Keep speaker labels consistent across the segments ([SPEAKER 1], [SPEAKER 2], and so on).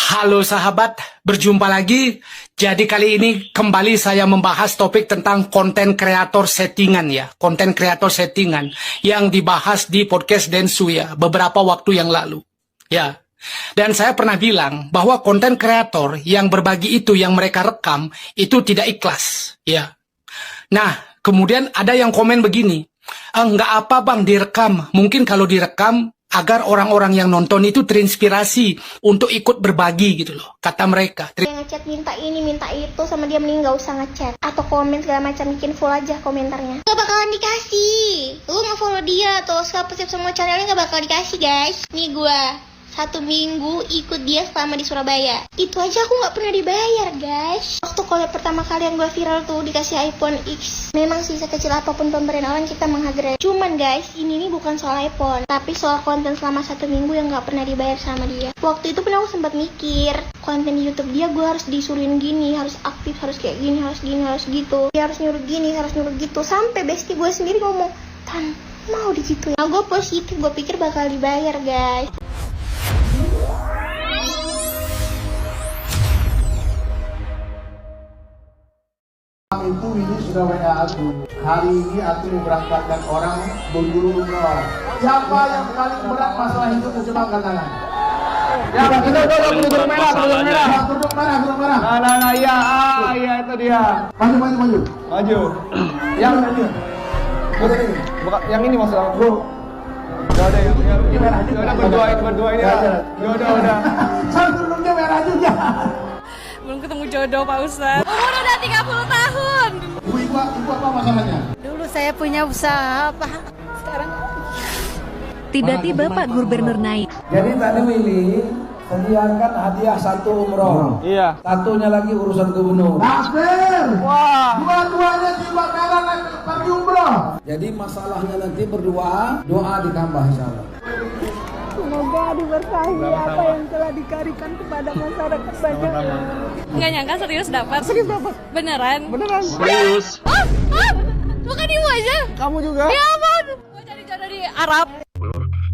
[SPEAKER 1] Halo sahabat, berjumpa lagi. Jadi kali ini kembali saya membahas topik tentang konten kreator settingan ya. Konten kreator settingan yang dibahas di podcast Densu ya, beberapa waktu yang lalu. Ya, dan saya pernah bilang bahwa konten kreator yang berbagi itu yang mereka rekam itu tidak ikhlas ya. Nah, kemudian ada yang komen begini, nggak apa bang direkam, mungkin kalau direkam agar orang-orang yang nonton itu terinspirasi untuk ikut berbagi gitu loh, kata mereka.
[SPEAKER 2] Ngechat minta ini minta itu sama dia, mending gak usah ngechat atau komen segala macam, bikin full aja komentarnya. Gak bakalan dikasih. Lu nggak follow dia atau subscribe semua channelnya gak bakal dikasih guys. Nih gua 1 minggu ikut dia selama di Surabaya. Itu aja aku nggak pernah dibayar guys. Waktu collab pertama kali yang gue viral tuh dikasih iPhone X. Memang sih sekecil apapun pemberian orang kita menghargai. Cuman guys, ini nih bukan soal iPhone, tapi soal konten selama 1 minggu yang nggak pernah dibayar sama dia. Waktu itu pun aku sempat mikir, konten di YouTube dia gue harus disuruhin gini, harus aktif, harus kayak gini, harus gini, harus gitu. Dia harus nyuruh gini, harus nyuruh gitu. Sampai bestie gue sendiri ngomong, Tan, mau digituin. Nah gue positif, gue pikir bakal dibayar guys.
[SPEAKER 3] Itu ini sudah WA aku. Hari ini aku memberangkatkan orang berburu umroh. Siapa yang paling berat masalah hidup? Coba angkat tangan.
[SPEAKER 4] Ya, kita kerudung merah, kerudung merah.
[SPEAKER 3] Kerudung merah, kerudung merah.
[SPEAKER 4] Nah, iya, iya itu dia.
[SPEAKER 3] Maju.
[SPEAKER 4] Maju. Yang ini. Bukan ini. Bukan yang ini maksud aku, bro. Udah ada yang ini merah juga. Berdua ini. Udah.
[SPEAKER 3] Sang kerudungnya merah juga.
[SPEAKER 5] Belum ketemu jodoh Pak Ustadz. Umur udah 30 tahun.
[SPEAKER 3] Ibu apa masalahnya?
[SPEAKER 5] Dulu saya punya usaha apa? Sekarang
[SPEAKER 6] Tiba-tiba Pak Gubernur naik.
[SPEAKER 7] Jadi tadi Willy sediakan hadiah 1 umroh.
[SPEAKER 4] Iya.
[SPEAKER 7] Satunya lagi urusan gubernur.
[SPEAKER 3] Takbir.
[SPEAKER 4] Wah.
[SPEAKER 3] Dua-duanya jilbab merah lagi pergi umroh.
[SPEAKER 7] Jadi masalahnya nanti berdoa, doa ditambah insyaallah.
[SPEAKER 5] semoga diberkahi apa yang telah dikarikan kepada masyarakat banyak. Nggak nyangka serius dapat. Serius dapat. Beneran.
[SPEAKER 4] Serius.
[SPEAKER 5] Bukan ibu aja.
[SPEAKER 4] Kamu juga?
[SPEAKER 5] Ya ampun. Gue cari jodoh di Arab.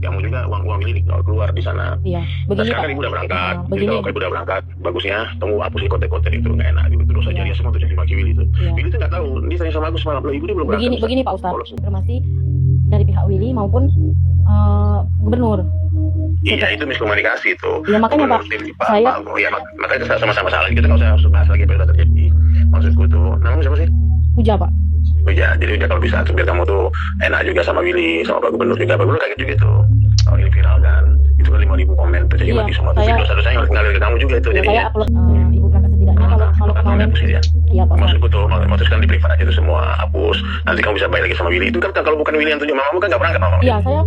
[SPEAKER 8] Kamu juga uang ini keluar di sana.
[SPEAKER 6] Iya,
[SPEAKER 8] Nah,
[SPEAKER 6] begini
[SPEAKER 8] sekarang
[SPEAKER 6] Pak.
[SPEAKER 8] ibu udah berangkat. Jadi
[SPEAKER 6] Begini.
[SPEAKER 8] kalau ibu udah berangkat, bagusnya kamu hapusin konten-konten itu, nggak enak gitu. Terus aja dia semua tuh jadi maki Willy itu.
[SPEAKER 6] Iya.
[SPEAKER 8] Willy tuh nggak tahu. Dia tanya sama aku semalam, loh ibu dia belum berangkat.
[SPEAKER 6] Begini Pak
[SPEAKER 8] Polos.
[SPEAKER 6] Ustadz, informasi dari pihak Willy maupun gubernur.
[SPEAKER 8] Iya, itu miskomunikasi itu.
[SPEAKER 6] Iya, makanya, Pak, saya-
[SPEAKER 8] ya, makanya sama-sama salah. Kita nggak usah bahas lagi apa yang udah terjadi. Maksudku tuh, namanya siapa sih?
[SPEAKER 6] Puja Pak.
[SPEAKER 8] Ya, jadi udah kalau bisa tuh biar kamu tuh enak juga sama Willy, sama Pak Gubernur juga. Pak Gubernur kaget juga tuh. Kalau ini viral kan, itu kan 5.000 komen terjadi
[SPEAKER 6] Iya,
[SPEAKER 8] maki semua.
[SPEAKER 6] saya-
[SPEAKER 8] Dosa-dosanya ngalir ke kamu juga itu
[SPEAKER 6] Ya,
[SPEAKER 8] jadinya.
[SPEAKER 6] saya upload ibu berangkat setidaknya kalau kemarin.
[SPEAKER 8] Ya.
[SPEAKER 6] Iya Pak.
[SPEAKER 8] Maksudku tuh, maksudnya kan di privat aja tuh semua hapus. Nanti kamu bisa bayar lagi sama Willy. Itu kan kalau bukan Willy yang tunjuk mamamu kan nggak berangkat mama.
[SPEAKER 6] Iya, saya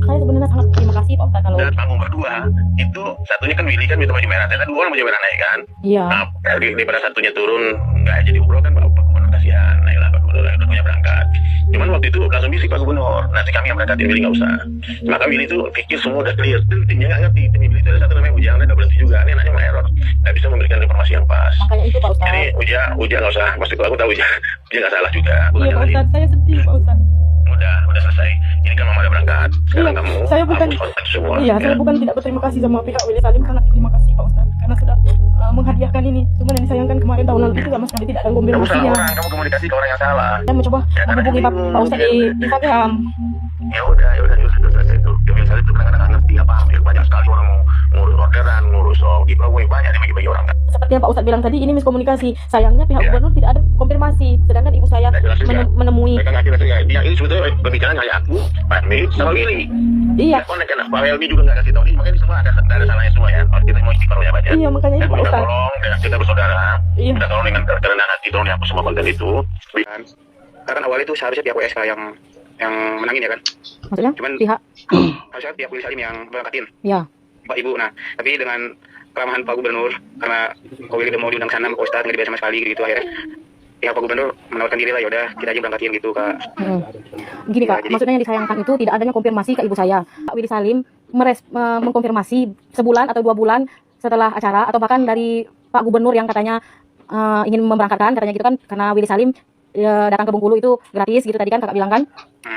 [SPEAKER 6] sebenarnya sangat terima kasih Pak Ustadz kalau.
[SPEAKER 8] Dan panggung berdua itu satunya kan Willy kan minta baju merah, ternyata 2 orang baju merah naik kan.
[SPEAKER 6] Iya.
[SPEAKER 8] Nah, daripada satunya turun nggak jadi umroh kan Pak Gubernur kasihan. Nah, lah Pak Gubernur udah punya berangkat. Cuman waktu itu langsung bisik Pak Gubernur, nanti kami yang berangkatin, Willy nggak usah. Maka Willy itu pikir semua udah clear, timnya nggak ngerti. Tim Willy itu ada satu namanya Ujang, nggak berhenti juga. Ini anaknya error, nggak bisa memberikan informasi yang pas.
[SPEAKER 6] Makanya itu Pak Ustadz.
[SPEAKER 8] Jadi Ujang nggak usah, maksudku aku tahu Ujang nggak salah juga. Bukan
[SPEAKER 6] Iya Pak
[SPEAKER 8] nyalahin.
[SPEAKER 6] Ustadz, saya sedih Pak Ustadz.
[SPEAKER 8] Udah selesai. Ini kan mama udah berangkat. Sekarang
[SPEAKER 6] Iya,
[SPEAKER 8] kamu
[SPEAKER 6] saya bukan.
[SPEAKER 8] hapus konten semua.
[SPEAKER 6] Iya, saya bukan tidak berterima kasih sama pihak Willy Salim, sangat terima kasih Pak Ustadz karena sudah menghadiahkan ini. Cuman yang disayangkan kemarin tahun lalu itu sama sekali tidak ada
[SPEAKER 8] Kamu salah
[SPEAKER 6] konfirmasinya.
[SPEAKER 8] orang, kamu komunikasi ke orang yang salah.
[SPEAKER 6] Saya mencoba menghubungi Pak Ustadz di Instagram.
[SPEAKER 8] Ya udah selesai itu. Kevin Salim itu kadang-kadang nggak ngerti apa. Banyak sekali orang mau ngurus orderan, ngurus giveaway, banyak yang bagi-bagi orang kan.
[SPEAKER 6] Seperti yang Pak Ustadz bilang tadi, ini miskomunikasi. Sayangnya pihak
[SPEAKER 8] Ya.
[SPEAKER 6] gubernur tidak ada konfirmasi, sedangkan ibu saya
[SPEAKER 8] Nggak jelas juga.
[SPEAKER 6] menemui.
[SPEAKER 8] Mereka nggak jelas juga. Yang ini sebetulnya pembicaraan kayak aku, Pak Mei, sama Willy.
[SPEAKER 6] Iya,
[SPEAKER 8] Nggak connect kan. Pak Helmi juga nggak kasih tahu. Ini makanya semua ada salahnya semua ya. Kalau kita mau istighfar ya banyak.
[SPEAKER 6] iya makanya
[SPEAKER 8] Dan
[SPEAKER 6] itu Pak
[SPEAKER 8] minta
[SPEAKER 6] Ustadz.
[SPEAKER 8] tolong dengan kita bersaudara.
[SPEAKER 6] Iya.
[SPEAKER 8] Minta tolong dengan kerendahan hati, tolong dihapus semua konten itu. Karena awalnya itu seharusnya pihak WSK yang menangin ya kan.
[SPEAKER 6] Maksudnya
[SPEAKER 8] Cuman
[SPEAKER 6] pihak,
[SPEAKER 8] harusnya pihak Willy Salim yang berangkatin
[SPEAKER 6] ya.
[SPEAKER 8] Pak Ibu. Nah, tapi dengan keramahan Pak Gubernur, karena Pak Willy udah mau diundang sana, Pak Ustadz nggak dibayar sama sekali gitu akhirnya pihak Pak Gubernur menawarkan diri lah, yaudah kita aja berangkatin gitu Kak.
[SPEAKER 6] Gini Kak,
[SPEAKER 8] Ya, jadi-
[SPEAKER 6] maksudnya yang disayangkan itu tidak adanya konfirmasi ke ibu saya. Pak Willy Salim mengkonfirmasi sebulan atau 2 bulan setelah acara, atau bahkan dari Pak Gubernur yang katanya ingin memberangkatkan, katanya gitu kan, karena Willy Salim datang ke Bengkulu itu gratis gitu tadi kan kakak bilang kan.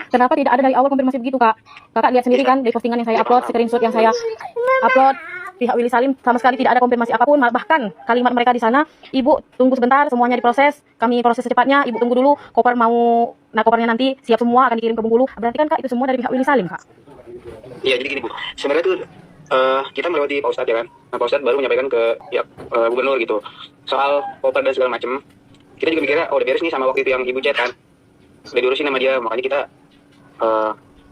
[SPEAKER 6] Kenapa tidak ada dari awal konfirmasi begitu Kak? Kakak lihat sendiri kan dari postingan yang saya upload, screenshot yang saya upload pihak Willy Salim sama sekali tidak ada konfirmasi apapun. Bahkan kalimat mereka di sana, ibu tunggu sebentar, semuanya diproses, kami proses secepatnya, ibu tunggu dulu, koper kopernya nanti siap semua akan dikirim ke Bengkulu. Berarti kan Kak itu semua dari pihak Willy Salim, Kak?
[SPEAKER 8] Iya, jadi gini Bu, sebenarnya tuh kita melewati Pak Ustadz ya kan. Nah Pak Ustadz baru menyampaikan ke pihak gubernur gitu soal koper dan segala macam. Kita juga mikirnya udah beres nih sama waktu itu yang ibu chat kan, udah diurusin sama dia, makanya kita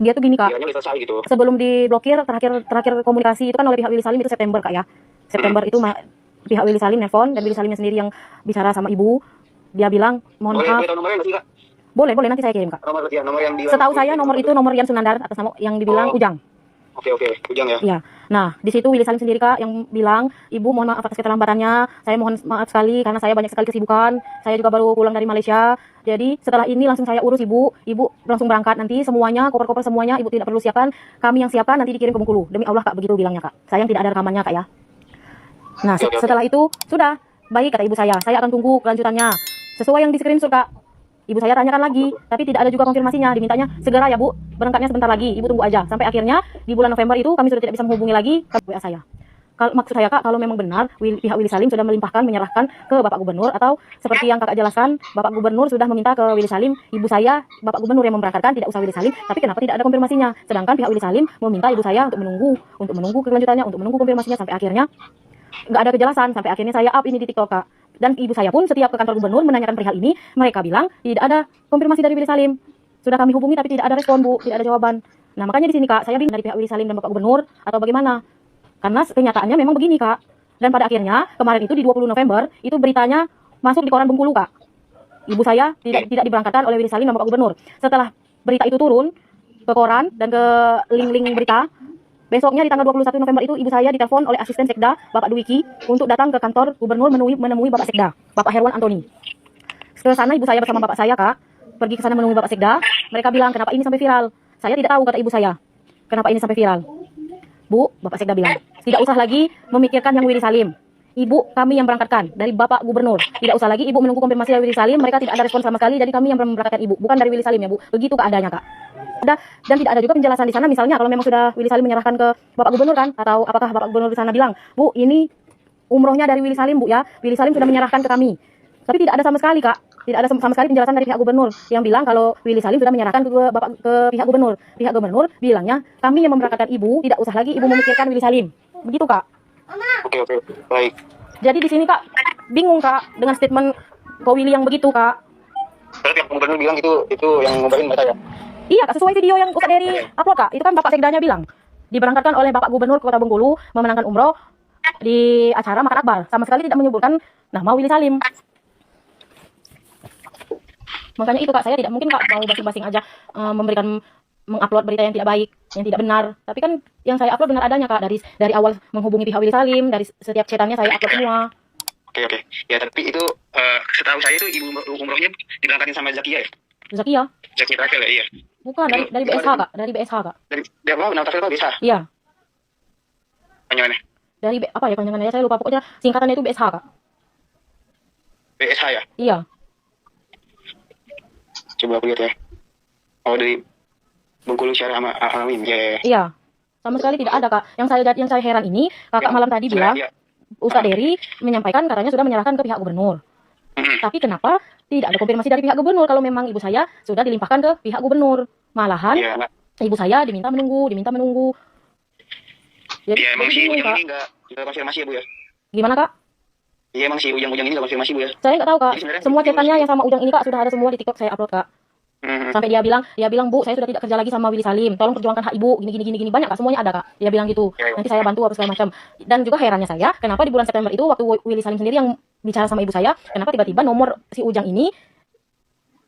[SPEAKER 6] Dia tuh gini Kak,
[SPEAKER 8] kiranya udah selesai gitu.
[SPEAKER 6] sebelum diblokir terakhir komunikasi itu kan oleh pihak Willy Salim itu September Kak ya. September itu pihak Willy Salim nelfon dan Willy Salimnya sendiri yang bicara sama ibu. Dia bilang mohon maaf.
[SPEAKER 8] Boleh tahu nomornya nggak sih Kak?
[SPEAKER 6] Boleh nanti saya kirim Kak.
[SPEAKER 8] Nomor yang di
[SPEAKER 6] Setahu saya nomor itu nomor Rian Sunandar atas nama yang dibilang Ujang.
[SPEAKER 8] Oke, Ujang ya.
[SPEAKER 6] Iya. Nah, di situ Willy Salim sendiri Kak yang bilang, "Ibu mohon maaf atas keterlambatannya. Saya mohon maaf sekali karena saya banyak sekali kesibukan. Saya juga baru pulang dari Malaysia. Jadi setelah ini langsung saya urus Ibu. Ibu langsung berangkat nanti semuanya, koper-koper semuanya Ibu tidak perlu siapkan. Kami yang siapkan nanti dikirim ke Bengkulu." Demi Allah Kak, begitu bilangnya Kak. Sayang tidak ada rekamannya Kak ya. Nah, setelah itu sudah baik kata ibu saya akan tunggu kelanjutannya. Sesuai yang di screenshot Kak. Ibu saya tanyakan lagi, tapi tidak ada juga konfirmasinya. Dimintanya segera ya Bu, berangkatnya sebentar lagi. Ibu tunggu aja. Sampai akhirnya di bulan November itu kami sudah tidak bisa menghubungi lagi ke WA saya. Kalau maksud saya Kak, kalau memang benar pihak Willy Salim sudah melimpahkan menyerahkan ke Bapak Gubernur atau seperti yang Kakak jelaskan, Bapak Gubernur sudah meminta ke Willy Salim, ibu saya, Bapak Gubernur yang memberangkatkan, tidak usah Willy Salim, tapi kenapa tidak ada konfirmasinya? Sedangkan pihak Willy Salim meminta ibu saya untuk menunggu kelanjutannya, untuk menunggu konfirmasinya sampai akhirnya nggak ada kejelasan. Sampai akhirnya saya up ini di TikTok Kak. Dan ibu saya pun setiap ke kantor gubernur menanyakan perihal ini, mereka bilang tidak ada konfirmasi dari Willy Salim. Sudah kami hubungi tapi tidak ada respon Bu, tidak ada jawaban. Nah makanya di sini Kak, saya bingung dari pihak Willy Salim dan Bapak Gubernur atau bagaimana. Karena kenyataannya memang begini Kak. Dan pada akhirnya kemarin itu di 20 November itu beritanya masuk di koran Bengkulu Kak. Ibu saya tidak diberangkatkan oleh Willy Salim dan Bapak Gubernur. Setelah berita itu turun ke koran dan ke link-link berita, besoknya di tanggal 21 November itu ibu saya ditelepon oleh asisten Sekda Bapak Dwiki untuk datang ke kantor gubernur menemui Bapak Sekda, Bapak Herwan Antoni. Ke sana ibu saya bersama Bapak saya Kak, pergi ke sana menemui Bapak Sekda. Mereka bilang kenapa ini sampai viral. Saya tidak tahu kata ibu saya. Kenapa ini sampai viral? Bu, Bapak Sekda bilang, tidak usah lagi memikirkan yang Willy Salim. Ibu kami yang berangkatkan dari Bapak Gubernur. Tidak usah lagi ibu menunggu konfirmasi dari Willy Salim. Mereka tidak ada respon sama sekali. Jadi kami yang berangkatkan ibu, bukan dari Willy Salim ya Bu. Begitu keadaannya Kak. Dan tidak ada juga penjelasan di sana, misalnya kalau memang sudah Willy Salim menyerahkan ke Bapak Gubernur kan, atau apakah Bapak Gubernur di sana bilang, Bu ini umrohnya dari Willy Salim Bu ya, Willy Salim sudah menyerahkan ke kami. Tapi tidak ada sama sekali Kak, tidak ada sama sekali penjelasan dari pihak gubernur yang bilang kalau Willy Salim sudah menyerahkan ke pihak gubernur. Pihak gubernur bilangnya kami yang memberangkatkan ibu, tidak usah lagi ibu memikirkan Willy Salim. Begitu Kak.
[SPEAKER 8] Oke, baik.
[SPEAKER 6] Jadi di sini Kak bingung Kak dengan statement Ko Willy yang begitu Kak.
[SPEAKER 8] Berarti yang gubernur bilang itu yang ngobarin mereka ya?
[SPEAKER 6] Iya Kak, sesuai video yang Ustaz Dery upload Kak. Itu kan Bapak Sekdanya bilang diberangkatkan oleh Bapak Gubernur Kota Bengkulu memenangkan umroh di acara makan akbar. Sama sekali tidak menyebutkan nama Willy Salim. Makanya itu Kak, saya tidak mungkin Kak mau basing-basing aja mengupload berita yang tidak baik, yang tidak benar. Tapi kan yang saya upload benar adanya Kak, dari awal menghubungi pihak Willy Salim, dari setiap chatannya saya upload semua.
[SPEAKER 8] Oke. Ya tapi itu setahu saya itu ibu umrohnya diberangkatin sama Zakia ya?
[SPEAKER 6] Zakia
[SPEAKER 8] Travel ya, iya.
[SPEAKER 6] bukan dari BSH Kak, dari BSH Kak.
[SPEAKER 8] Dari apa? Nama travel bisa?
[SPEAKER 6] Iya.
[SPEAKER 8] Panjangannya?
[SPEAKER 6] Dari apa ya panjangannya, saya lupa, pokoknya singkatannya itu BSH Kak.
[SPEAKER 8] BSH ya?
[SPEAKER 6] Iya.
[SPEAKER 8] Coba aku lihat ya. Oh dari Bengkulu Syarah Alamin. Ya.
[SPEAKER 6] Iya. Sama sekali tidak ada Kak. Yang saya heran ini Kakak malam tadi bilang Ustaz Dery menyampaikan katanya sudah menyerahkan ke pihak gubernur. Tapi kenapa tidak ada konfirmasi dari pihak gubernur kalau memang ibu saya sudah dilimpahkan ke pihak gubernur? Malahan ibu saya diminta menunggu. Jadi
[SPEAKER 8] emang si
[SPEAKER 6] bingung,
[SPEAKER 8] Ujang
[SPEAKER 6] Kak.
[SPEAKER 8] ini nggak konfirmasi ya Bu ya?
[SPEAKER 6] Gimana Kak?
[SPEAKER 8] Iya emang si Ujang ini nggak konfirmasi Bu ya?
[SPEAKER 6] Saya nggak tahu Kak.
[SPEAKER 8] Jadi sebenarnya
[SPEAKER 6] Semua chatannya yang sama Ujang ini Kak sudah ada semua di TikTok saya upload Kak. Sampai dia bilang Bu saya sudah tidak kerja lagi sama Willy Salim, tolong perjuangkan hak ibu gini banyak Kak, semuanya ada Kak. Dia bilang gitu. Nanti saya bantu apa segala macam. Dan juga herannya saya kenapa di bulan September itu waktu Willy Salim sendiri yang bicara sama ibu saya, kenapa tiba-tiba nomor si Ujang ini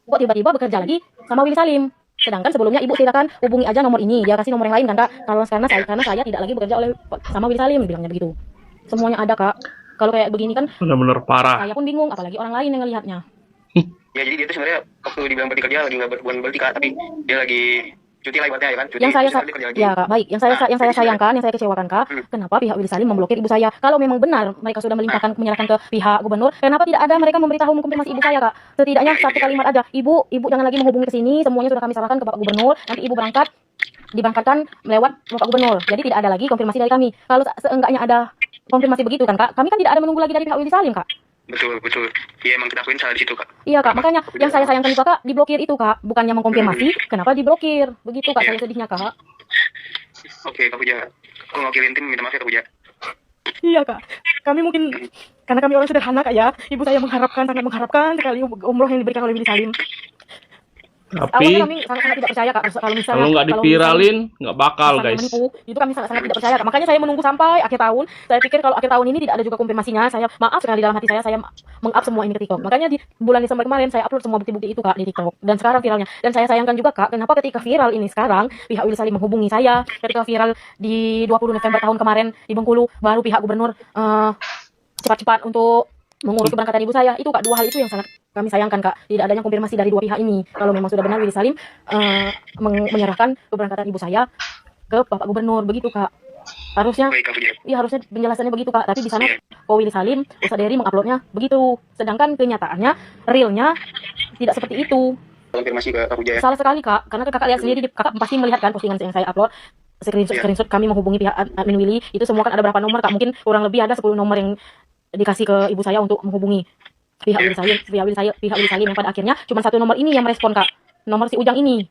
[SPEAKER 6] kok tiba-tiba bekerja lagi sama Willy Salim. Sedangkan sebelumnya ibu silakan hubungi aja nomor ini, dia kasih nomor yang lain kan Kak. Karena saya tidak lagi bekerja sama Willy Salim, bilangnya begitu. Semuanya ada Kak. Kalau kayak begini kan
[SPEAKER 4] Benar-benar parah.
[SPEAKER 6] saya pun bingung, apalagi orang lain yang ngelihatnya.
[SPEAKER 8] Ya jadi dia tuh sebenarnya waktu dibilang berhenti kerja lagi nggak berhenti Kak, tapi dia lagi cuti lah ibaratnya ya kan? Cuti,
[SPEAKER 6] yang saya
[SPEAKER 8] kerja lagi.
[SPEAKER 6] ya Kak, baik. Yang saya sayangkan, yang saya kecewakan Kak, kenapa pihak Willy Salim memblokir ibu saya? Kalau memang benar mereka sudah menyerahkan ke pihak gubernur, kenapa tidak ada mereka memberitahu konfirmasi ibu saya Kak? Setidaknya satu kalimat aja, ibu jangan lagi menghubungi ke sini, semuanya sudah kami serahkan ke Pak Gubernur, nanti ibu berangkat diberangkatkan lewat Bapak Gubernur. Jadi tidak ada lagi konfirmasi dari kami. Kalau seenggaknya ada konfirmasi begitu kan Kak, kami kan tidak ada menunggu lagi dari pihak Willy Salim Kak.
[SPEAKER 8] Betul. Iya, emang kita akuin salah di situ, Kak.
[SPEAKER 6] Iya Kak, makanya yang saya sayangkan juga Kak, diblokir itu Kak. Bukannya mengkonfirmasi, kenapa diblokir? Begitu Kak, saya sedihnya Kak.
[SPEAKER 8] Oke, Kak Puja. Aku ngakilin tim, minta maaf ya, Kak Puja.
[SPEAKER 6] Iya Kak, kami mungkin karena kami orang sederhana Kak ya, ibu saya sangat mengharapkan sekali umroh yang diberikan oleh Willy Salim.
[SPEAKER 9] Tapi
[SPEAKER 6] Awalnya kami sangat tidak percaya Kak, kalau misalnya
[SPEAKER 9] kalau nggak diviralin nggak bakal guys.
[SPEAKER 6] menipu, itu kami sangat tidak percaya Kak. Makanya saya menunggu sampai akhir tahun. Saya pikir kalau akhir tahun ini tidak ada juga konfirmasinya, saya maaf sekali dalam hati saya meng-up semua ini ke TikTok. Makanya di bulan Desember kemarin saya upload semua bukti-bukti itu Kak di TikTok. Dan sekarang viralnya. Dan saya sayangkan juga Kak, kenapa ketika viral ini sekarang pihak Willy Salim menghubungi saya ketika viral di 20 November tahun kemarin di Bengkulu, baru pihak gubernur cepat-cepat untuk mengurus keberangkatan ibu saya. Itu Kak, dua hal itu yang sangat kami sayangkan Kak. Tidak adanya konfirmasi dari dua pihak ini. Kalau memang sudah benar Willy Salim menyerahkan keberangkatan ibu saya ke Bapak Gubernur, begitu Kak. Harusnya, iya harusnya penjelasannya begitu Kak. Tapi di sana Ko Willy Salim, Ustadz Dery menguploadnya begitu. Sedangkan kenyataannya, realnya tidak seperti itu.
[SPEAKER 8] Konfirmasi ke Kak Puja ya.
[SPEAKER 6] Salah sekali Kak, karena kakak lihat sendiri, kakak pasti melihat kan postingan yang saya upload. Screenshot kami menghubungi pihak admin Willy. Itu semua kan ada berapa nomor Kak? Mungkin kurang lebih ada 10 nomor yang dikasih ke ibu saya untuk menghubungi pihak Willy Salim yang pada akhirnya cuma satu nomor ini yang merespon Kak, nomor si Ujang ini,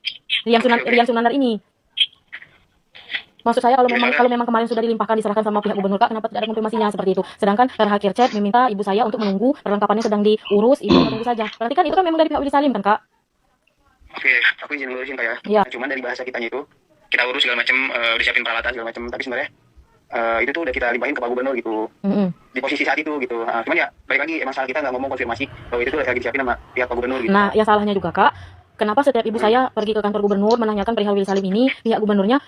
[SPEAKER 6] Rian Sunandar ini. Maksud saya kalau memang kemarin sudah dilimpahkan diserahkan sama pihak gubernur Kak, kenapa tidak ada konfirmasinya seperti itu? Sedangkan Hacker Chat meminta ibu saya untuk menunggu perlengkapannya sedang diurus, ibu tunggu saja. Berarti kan itu kan memang dari pihak Willy Salim kan Kak?
[SPEAKER 8] Oke, aku izin ngurusin Kak ya.
[SPEAKER 6] Iya.
[SPEAKER 8] Cuman dari bahasa kitanya itu kita urus segala macam, udah siapin peralatan segala macam, tapi sebenarnya itu tuh udah kita limpahin ke Pak Gubernur gitu. Di posisi saat itu gitu. Cuman ya balik lagi emang salah kita nggak ngomong konfirmasi bahwa itu tuh lagi disiapin sama pihak Pak Gubernur gitu.
[SPEAKER 6] Nah, yang salahnya juga Kak, kenapa setiap ibu saya pergi ke kantor gubernur menanyakan perihal Willy Salim ini, pihak gubernurnya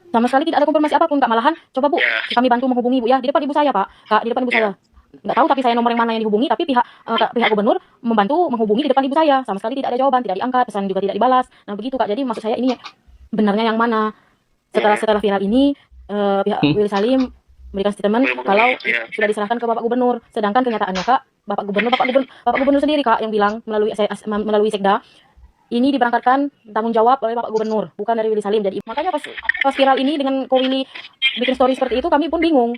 [SPEAKER 6] sama sekali tidak ada konfirmasi apapun Kak. Malahan coba Bu, kami bantu menghubungi Bu ya di depan ibu saya Pak. Kak, di depan ibu saya. Nggak tahu tapi saya nomor yang mana yang dihubungi, tapi pihak gubernur membantu menghubungi di depan ibu saya. Sama sekali tidak ada jawaban, tidak diangkat, pesan juga tidak dibalas. Nah, begitu Kak. Jadi maksud saya ini benarnya yang mana? Setelah viral ini pihak Willy Salim memberikan statement kalau sudah diserahkan ke Bapak Gubernur. Sedangkan kenyataannya Kak, Bapak Gubernur sendiri Kak yang bilang melalui Sekda ini diberangkatkan tanggung jawab oleh Bapak Gubernur, bukan dari Willy Salim. Jadi makanya pas viral ini dengan Ko Willy bikin story seperti itu, kami pun bingung.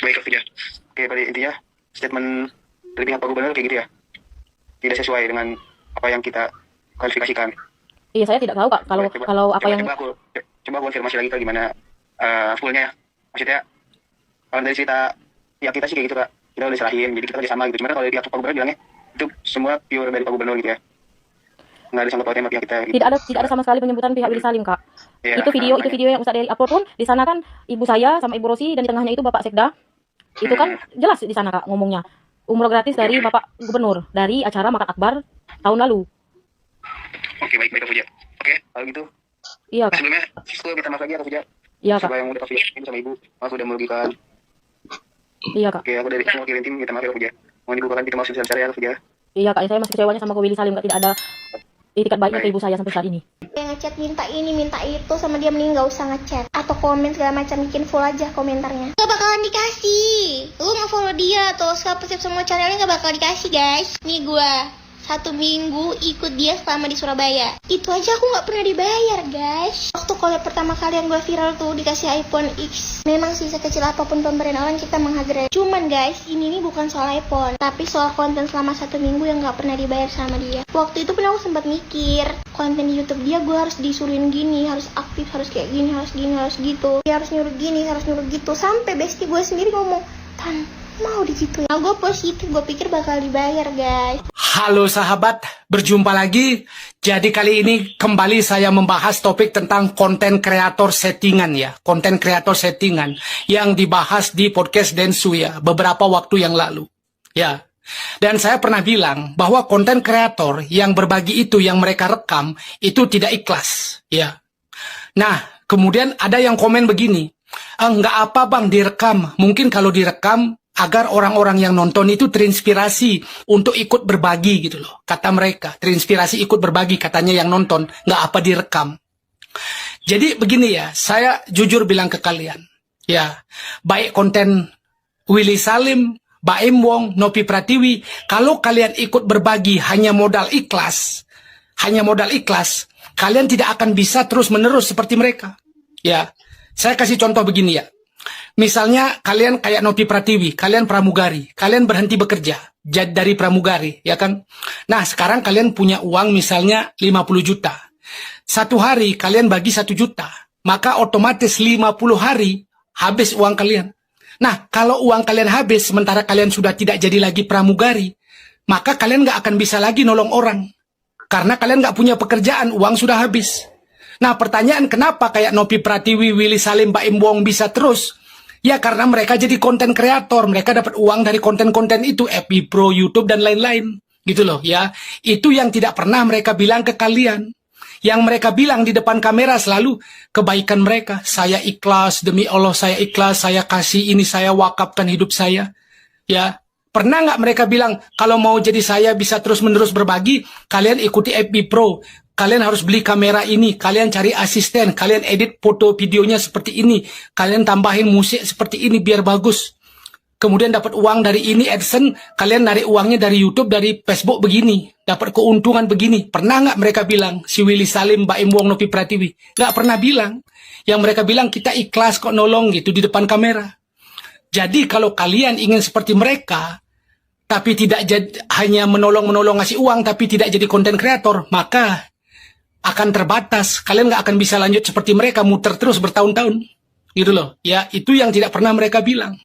[SPEAKER 8] Baik Kak Puja. Oke, pada intinya statement dari pihak Pak Gubernur kayak gitu ya. Tidak sesuai dengan apa yang kita klarifikasikan.
[SPEAKER 6] Iya, saya tidak tahu Kak kalau apa yang
[SPEAKER 8] coba konfirmasi lagi Kak gimana fullnya. Maksudnya kalau dari cerita pihak kita sih kayak gitu Kak, kita udah serahin jadi kita udah sama gitu. Cuman kalau dari pihak Pak Gubernur bilangnya itu semua pure dari Pak Gubernur gitu ya, nggak ada sangkut pautnya sama pihak kita gitu.
[SPEAKER 6] Tidak ada sama sekali penyebutan pihak Willy Salim Kak.
[SPEAKER 8] Ya,
[SPEAKER 6] itu video yang Ustadz Dery upload pun di sana kan ibu saya sama Ibu Rosi dan di tengahnya itu Bapak Sekda. Itu kan jelas di sana Kak ngomongnya umroh gratis dari Bapak Gubernur dari acara makan akbar tahun lalu.
[SPEAKER 8] Oke, baik Kak Puja. Oke, kalau gitu
[SPEAKER 6] Iya Kak.
[SPEAKER 8] sebelumnya aku minta maaf lagi ya Kak Puja.
[SPEAKER 6] Iya Kak.
[SPEAKER 8] Siapa yang udah konfirmasi sama ibu, maaf udah merugikan.
[SPEAKER 6] Iya Kak.
[SPEAKER 8] Oke, aku dari semua kirim tim minta maaf ya Kak Puja. Mohon dibukakan pintu maaf sebesar ya Kak Puja.
[SPEAKER 6] Iya Kak, saya masih kecewanya sama Ko Willy Salim Kak, tidak ada itikat baiknya ke ibu saya sampai saat ini.
[SPEAKER 2] Yang ngechat minta ini minta itu sama dia mending gak usah ngechat atau komen segala macam, bikin full aja komentarnya. Gak bakalan dikasih. Lu nggak follow dia atau subscribe semua channelnya gak bakal dikasih guys. Nih gua 1 minggu ikut dia selama di Surabaya. Itu aja aku nggak pernah dibayar guys. Waktu collab pertama kali yang gue viral tuh dikasih iPhone X. Memang sih sekecil apapun pemberian orang kita menghargai. Cuman guys, ini bukan soal iPhone, tapi soal konten selama 1 minggu yang nggak pernah dibayar sama dia. Waktu itu pun aku sempat mikir, konten di YouTube dia gue harus disuruhin gini, harus aktif, harus kayak gini, harus gini, harus gitu. Dia harus nyuruh gini, harus nyuruh gitu. Sampai bestie gue sendiri ngomong, Tan, mau digituin. Nah, gue positif, gue pikir bakal dibayar guys.
[SPEAKER 1] Halo sahabat, berjumpa lagi. Jadi kali ini kembali saya membahas topik tentang konten kreator settingan ya. Konten kreator settingan yang dibahas di podcast Densu ya, beberapa waktu yang lalu. Ya. Dan saya pernah bilang bahwa konten kreator yang berbagi itu yang mereka rekam itu tidak ikhlas ya. Nah, kemudian ada yang komen begini, enggak apa bang direkam, mungkin kalau direkam agar orang-orang yang nonton itu terinspirasi untuk ikut berbagi gitu loh. Kata mereka, terinspirasi ikut berbagi katanya yang nonton, nggak apa direkam. Jadi begini ya, saya jujur bilang ke kalian, ya, baik konten Willy Salim, Baim Wong, Novi Pratiwi, kalau kalian ikut berbagi hanya modal ikhlas, kalian tidak akan bisa terus-menerus seperti mereka. Ya, saya kasih contoh begini ya. Misalnya kalian kayak Nopi Pratiwi, kalian pramugari, kalian berhenti bekerja dari pramugari, ya kan? Nah, sekarang kalian punya uang misalnya 50 juta. Satu hari kalian bagi 1 juta, maka otomatis 50 hari habis uang kalian. Nah, kalau uang kalian habis, sementara kalian sudah tidak jadi lagi pramugari, maka kalian nggak akan bisa lagi nolong orang. Karena kalian nggak punya pekerjaan, uang sudah habis. Nah, pertanyaan kenapa kayak Nopi Pratiwi, Willy Salim, Baim Wong bisa terus? Ya, karena mereka jadi konten kreator. Mereka dapat uang dari konten-konten itu, FB Pro, YouTube, dan lain-lain. Gitu loh, ya. Itu yang tidak pernah mereka bilang ke kalian. Yang mereka bilang di depan kamera selalu kebaikan mereka. Saya ikhlas, demi Allah saya ikhlas, saya kasih ini, saya wakafkan hidup saya. Ya, pernah nggak mereka bilang, kalau mau jadi saya bisa terus-menerus berbagi, kalian ikuti FB Pro, kalian harus beli kamera ini, kalian cari asisten, kalian edit foto videonya seperti ini, kalian tambahin musik seperti ini biar bagus. Kemudian dapat uang dari ini AdSense, kalian narik uangnya dari YouTube, dari Facebook begini, dapat keuntungan begini. Pernah nggak mereka bilang, si Willy Salim, Baim Wong, Nopi Pratiwi? Nggak pernah bilang. Yang mereka bilang, kita ikhlas kok nolong gitu di depan kamera. Jadi kalau kalian ingin seperti mereka, tapi tidak hanya menolong ngasih uang, tapi tidak jadi konten kreator, maka akan terbatas. Kalian nggak akan bisa lanjut seperti mereka, muter terus bertahun-tahun. Gitu loh. Ya, itu yang tidak pernah mereka bilang.